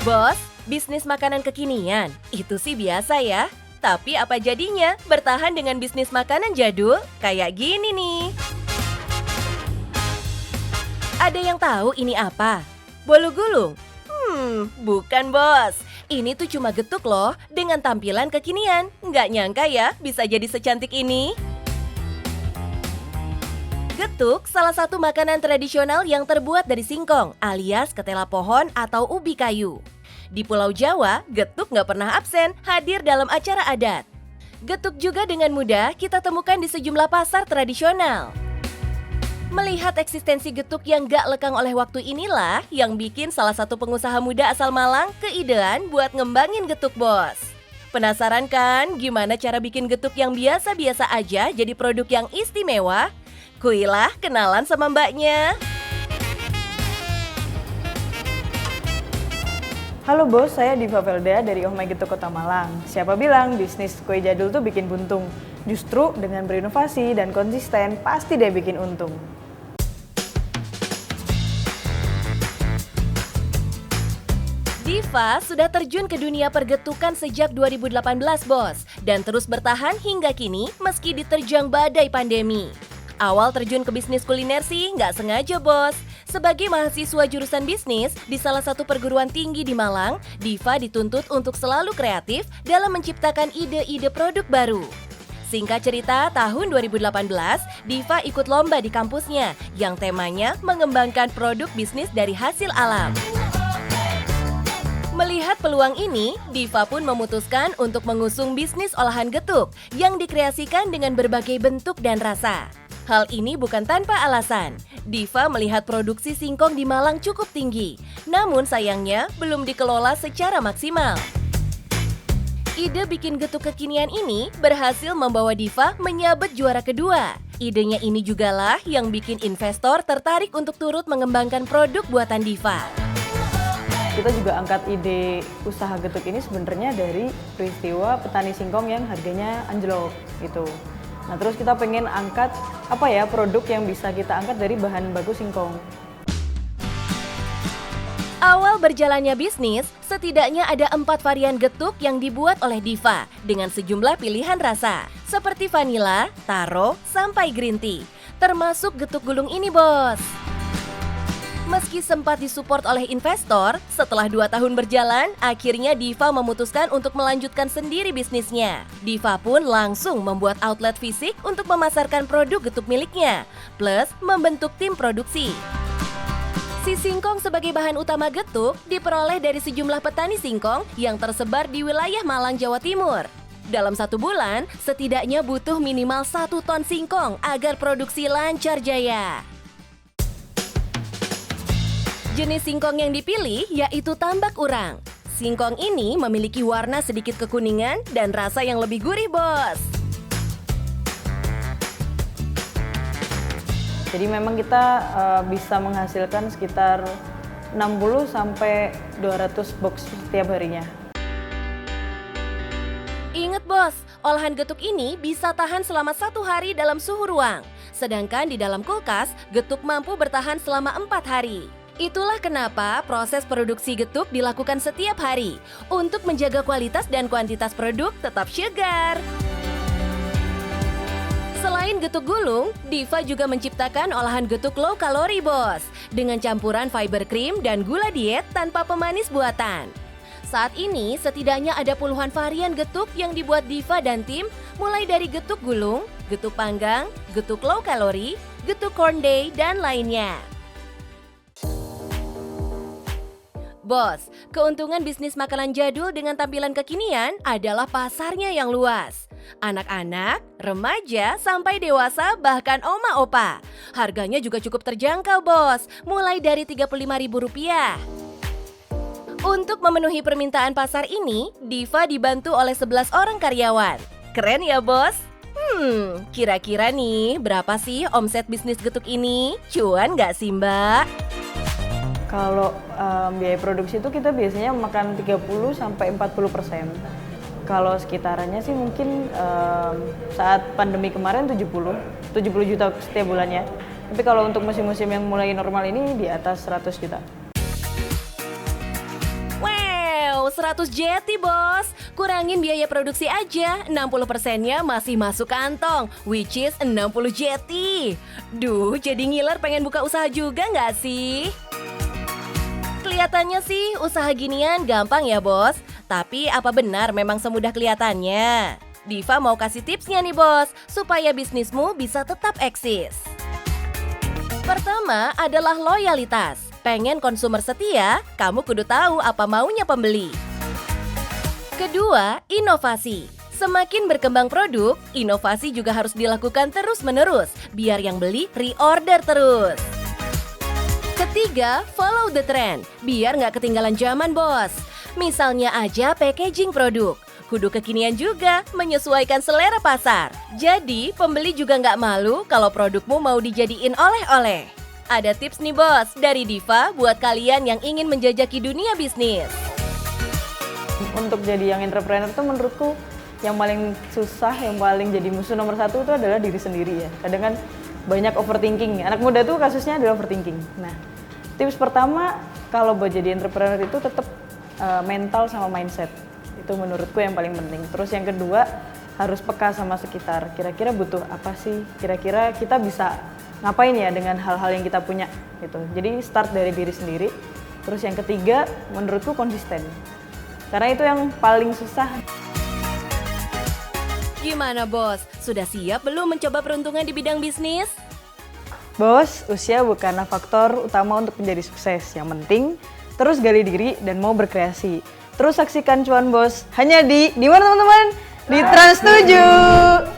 Bos, bisnis makanan kekinian, itu sih biasa ya. Tapi apa jadinya bertahan dengan bisnis makanan jadul? Kayak gini nih. Ada yang tahu ini apa? Bolu gulung? Bukan bos. Ini tuh cuma getuk loh dengan tampilan kekinian. Nggak nyangka ya bisa jadi secantik ini. Getuk salah satu makanan tradisional yang terbuat dari singkong alias ketela pohon atau ubi kayu. Di Pulau Jawa, getuk nggak pernah absen hadir dalam acara adat. Getuk juga dengan mudah kita temukan di sejumlah pasar tradisional. Melihat eksistensi getuk yang gak lekang oleh waktu inilah yang bikin salah satu pengusaha muda asal Malang keidean buat ngembangin getuk bos. Penasaran kan gimana cara bikin getuk yang biasa-biasa aja jadi produk yang istimewa? Kuilah kenalan sama mbaknya. Halo bos, saya Diva Velda dari Oh My Getuk Kota Malang. Siapa bilang bisnis kue jadul tuh bikin buntung? Justru dengan berinovasi dan konsisten pasti deh bikin untung. Diva sudah terjun ke dunia pergetukan sejak 2018 bos dan terus bertahan hingga kini meski diterjang badai pandemi. Awal terjun ke bisnis kuliner sih nggak sengaja bos. Sebagai mahasiswa jurusan bisnis di salah satu perguruan tinggi di Malang, Diva dituntut untuk selalu kreatif dalam menciptakan ide-ide produk baru. Singkat cerita, tahun 2018, Diva ikut lomba di kampusnya yang temanya mengembangkan produk bisnis dari hasil alam. Melihat peluang ini, Diva pun memutuskan untuk mengusung bisnis olahan getuk yang dikreasikan dengan berbagai bentuk dan rasa. Hal ini bukan tanpa alasan. Diva melihat produksi singkong di Malang cukup tinggi, namun sayangnya belum dikelola secara maksimal. Ide bikin getuk kekinian ini berhasil membawa Diva menyabet juara kedua. Idenya ini jugalah yang bikin investor tertarik untuk turut mengembangkan produk buatan Diva. Kita juga angkat ide usaha getuk ini sebenarnya dari peristiwa petani singkong yang harganya anjlok gitu. Nah terus kita pengen angkat produk yang bisa kita angkat dari bahan baku singkong. Awal berjalannya bisnis, setidaknya ada 4 varian getuk yang dibuat oleh Diva dengan sejumlah pilihan rasa seperti vanila, taro, sampai green tea. Termasuk getuk gulung ini bos. Meski sempat disupport oleh investor, setelah 2 tahun berjalan, akhirnya Diva memutuskan untuk melanjutkan sendiri bisnisnya. Diva pun langsung membuat outlet fisik untuk memasarkan produk getuk miliknya, plus membentuk tim produksi. Si singkong sebagai bahan utama getuk diperoleh dari sejumlah petani singkong yang tersebar di wilayah Malang, Jawa Timur. Dalam 1 bulan, setidaknya butuh minimal 1 ton singkong agar produksi lancar jaya. Jenis singkong yang dipilih yaitu tambak urang. Singkong ini memiliki warna sedikit kekuningan dan rasa yang lebih gurih, bos. Jadi memang kita bisa menghasilkan sekitar 60 sampai 200 box setiap harinya. Ingat bos, olahan getuk ini bisa tahan selama 1 hari dalam suhu ruang. Sedangkan di dalam kulkas, getuk mampu bertahan selama 4 hari. Itulah kenapa proses produksi getuk dilakukan setiap hari untuk menjaga kualitas dan kuantitas produk tetap segar. Selain getuk gulung, Diva juga menciptakan olahan getuk low kalori bos dengan campuran fiber cream dan gula diet tanpa pemanis buatan. Saat ini setidaknya ada puluhan varian getuk yang dibuat Diva dan tim, mulai dari getuk gulung, getuk panggang, getuk low kalori, getuk corn day, dan lainnya. Bos, keuntungan bisnis makanan jadul dengan tampilan kekinian adalah pasarnya yang luas. Anak-anak, remaja, sampai dewasa, bahkan oma opa. Harganya juga cukup terjangkau bos, mulai dari Rp35.000. Untuk memenuhi permintaan pasar ini, Diva dibantu oleh 11 orang karyawan. Keren ya bos? Kira-kira nih berapa sih omset bisnis getuk ini? Cuan nggak sih mbak? Kalau biaya produksi itu kita biasanya makan 30-40%. Kalau sekitarannya sih mungkin saat pandemi kemarin 70 juta setiap bulannya. Tapi kalau untuk musim-musim yang mulai normal ini di atas 100 juta. 100 jeti, Bos. Kurangin biaya produksi aja, 60%-nya masih masuk kantong, which is 60 jeti. Duh, jadi ngiler pengen buka usaha juga nggak sih? Kelihatannya sih usaha ginian gampang ya, Bos. Tapi apa benar memang semudah kelihatannya? Diva mau kasih tipsnya nih, Bos, supaya bisnismu bisa tetap eksis. Pertama adalah loyalitas. Pengen konsumer setia, kamu kudu tahu apa maunya pembeli. Kedua, inovasi. Semakin berkembang produk, inovasi juga harus dilakukan terus-menerus, biar yang beli reorder terus. Ketiga, follow the trend, biar nggak ketinggalan zaman, Bos. Misalnya aja packaging produk. Kudu kekinian juga, menyesuaikan selera pasar. Jadi, pembeli juga nggak malu kalau produkmu mau dijadiin oleh-oleh. Ada tips nih, Bos, dari Diva buat kalian yang ingin menjajaki dunia bisnis. Untuk jadi yang entrepreneur tuh menurutku yang paling susah, yang paling jadi musuh nomor satu itu adalah diri sendiri ya. Kadang kan banyak overthinking. Anak muda tuh kasusnya adalah overthinking. Nah, tips pertama kalau buat jadi entrepreneur itu tetap mental sama mindset. Itu menurutku yang paling penting. Terus yang kedua harus peka sama sekitar. Kira-kira butuh apa sih? Kira-kira kita bisa ngapain ya dengan hal-hal yang kita punya gitu. Jadi start dari diri sendiri. Terus yang ketiga menurutku konsisten. Karena itu yang paling susah. Gimana, Bos? Sudah siap belum mencoba peruntungan di bidang bisnis? Bos, usia bukanlah faktor utama untuk menjadi sukses. Yang penting terus gali diri dan mau berkreasi. Terus saksikan cuan, Bos. Hanya di mana teman-teman? Di Trans 7.